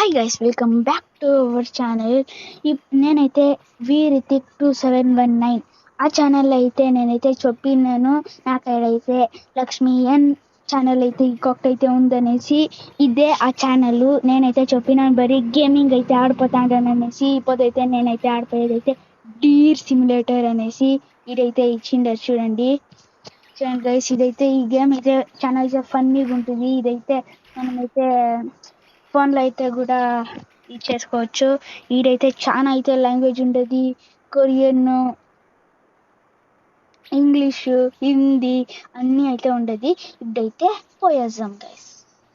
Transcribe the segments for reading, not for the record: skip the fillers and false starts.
Hi guys, welcome back to our channel. నేనైతే వీరితిక్ 2719 ఆ ఛానల్లో అయితే నేనైతే చెప్పినాను. నాకైతే లక్ష్మీ ఎన్ ఛానల్ అయితే ఇంకొకటి అయితే ఉందనేసి, ఇదే ఆ ఛానల్. నేనైతే చెప్పినాను బరీ గేమింగ్ అయితే ఆడిపోతాను అనేసి. ఇప్పుడైతే నేనైతే ఆడిపోయేదైతే డీర్ సిమ్యులేటర్ అనేసి ఇదైతే ఇచ్చిండారు. చూడండి గైస్, ఇదైతే ఈ గేమ్ అయితే చాలా అయితే ఫన్నీగా ఉంటుంది. ఇదైతే మనమైతే ఫోన్లో అయితే కూడా చేసుకోవచ్చు. ఈడైతే చాలా అయితే లాంగ్వేజ్ ఉంటుంది. కొరియన్, ఇంగ్లీషు, హిందీ అన్నీ అయితే ఉండదు. ఇప్పుడైతే పోయేద్దాం గైస్,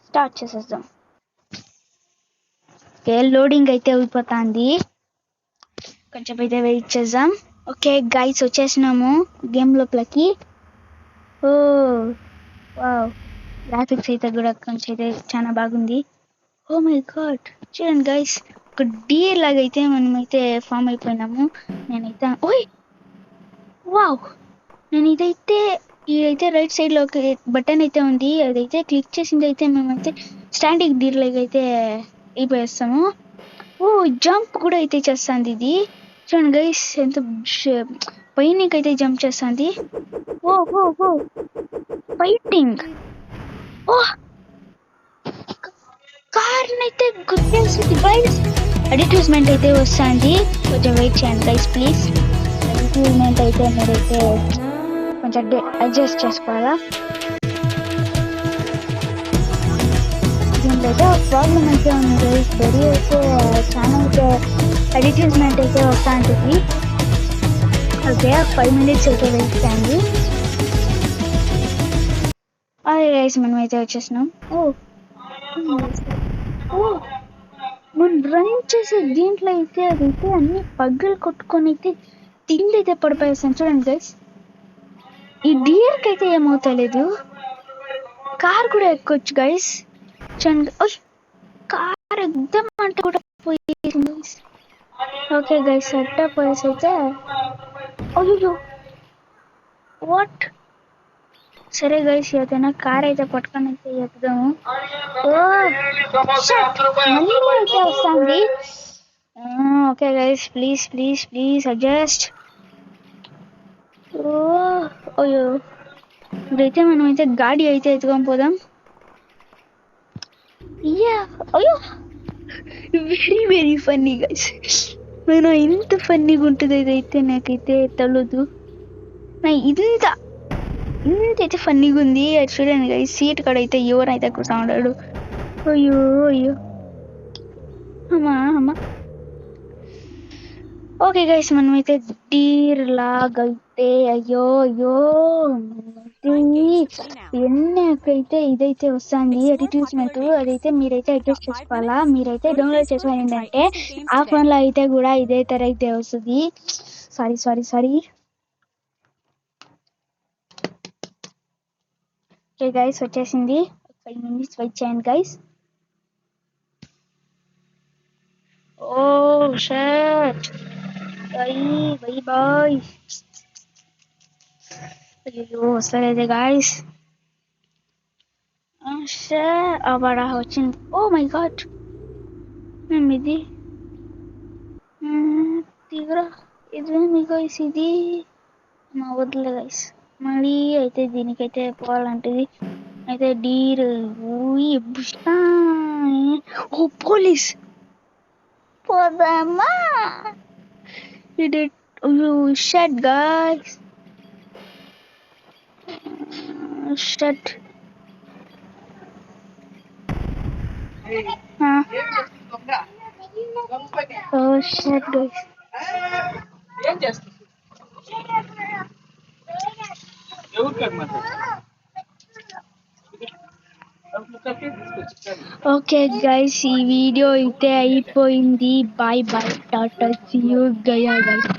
స్టార్ట్ చేసేద్దాం. ఓకే, లోడింగ్ అయితే అయిపోతుంది, కొంచెం అయితే వెయిట్ చేద్దాం. ఓకే గైస్, వచ్చేసినాము గేమ్ లోపలికి. ఓ వావ్, గ్రాఫిక్స్ అయితే కూడా కొంచెం అయితే చాలా బాగుంది. ఓ మై గాడ్, చూడండి గైస్, ఒక డీర్ లాగా అయితే మనమైతే ఫామ్ అయిపోయినాము. నేనైతే ఓయ్ వావ్, నేను ఇదైతే రైట్ సైడ్ లో ఒక బటన్ అయితే ఉంది, అదైతే క్లిక్ చేసింది అయితే మేమైతే స్టాండింగ్ డీర్ లాగా అయితే అయిపోయేస్తాము. ఓ జంప్ కూడా అయితే చేస్తుంది ఇది. చూడండి గైస్, ఎంత పైనకైతే జంప్ చేస్తుంది. ఓ ఓ ఓ ఫైటింగ్. ఓ కార్ అయితే గుర్తించింది గైస్. అడ్వర్టైజ్మెంట్ అయితే వస్తుంది, కొంచెం వెయిట్ చేయండి గైస్ ప్లీజ్. అడ్వర్టైజ్మెంట్ అయితే మీరైతే కొంచెం అడ్జస్ట్ చేసుకోవాలా. దీంట్లో అయితే ప్రాబ్లం అయితే ఉంది గైస్, వెరీ అయితే చాలా అయితే అడ్వర్టైజ్మెంట్ అయితే వస్తూ ఉంటుంది. ఓకే, 5 minutes అయితే వెయిట్ చేయండి. అదే గైస్, మనం అయితే వచ్చేసినాం. ఓ మనం రన్ చేసే దీంట్లో అయితే అదైతే అన్ని పగ్గులు కొట్టుకొని అయితే తిండి అయితే పడిపోయేస్తాను. చూడండి గైస్, ఈ డియర్కి అయితే ఏమవుతలేదు. కార్ కూడా ఎక్కొచ్చు గైస్. చూడండి, కార్ ఎగ్దాం అంటే కూడా పోయేసింది గైస్. ఓకే గైస్, అట్టా పోయేసి అయితే అయ్యో వాట్. సరే గైస్, ఏదైనా కార్ అయితే పట్టుకొని అయితే ఎక్కుదాము. మళ్ళీ అయితే వస్తుంది. Okay guys, please please please adjust. అయ్యో, ఇప్పుడైతే మనం అయితే గాడి అయితే ఎత్తుకొని పోదాం. అయ్యో, వెరీ వెరీ ఫన్నీ గైస్. నేను ఇంత ఫన్నీగా ఉంటుంది ఇదైతే నాకైతే తెలియదు. ఇంతైతే ఫన్నీగా ఉంది. అది చూడండి గైస్, సీట్ కాడ అయితే ఎవరైతే కూర్చో ఉన్నాడు. అయ్యో అయ్యో, అమ్మా. ఓకే గైస్, మనమైతే డీర్ లాగైతే అయ్యో ఎన్నకైతే ఇదైతే వస్తుంది అడ్వర్టైజ్మెంట్. అదైతే మీరైతే అడ్జస్ట్ చేసుకోవాలా. మీరైతే డౌన్లోడ్ చేసుకోవాలి ఏంటంటే ఆ ఫోన్ లో అయితే కూడా ఇదే తర అయితే వస్తుంది. సారీ. ఓకే గైస్, వచ్చేసింది. 5 minutes వెయిట్ చేయండి గైస్. ఓ షట్, బాయ్. అయ్యో వస్తలేదే గాయస్. అవాడా వచ్చింది. ఓ మై గాడ్, మేము ఇది తీవ్రా ఇదేమి గైస్, ఇది మా వద్దులే గైస్. మళ్ళీ అయితే దీనికైతే పోవాలంటది అయితే డీర్. ఓ పోలీస్, పోదామా? Shut guys, shut. ఓ షట్ గైస్, ఓకే గైస్, ఈ వీడియో అయితే అయిపోయింది. బాయ్ బాయ్, టాటా, సీ యూ గయా గైస్.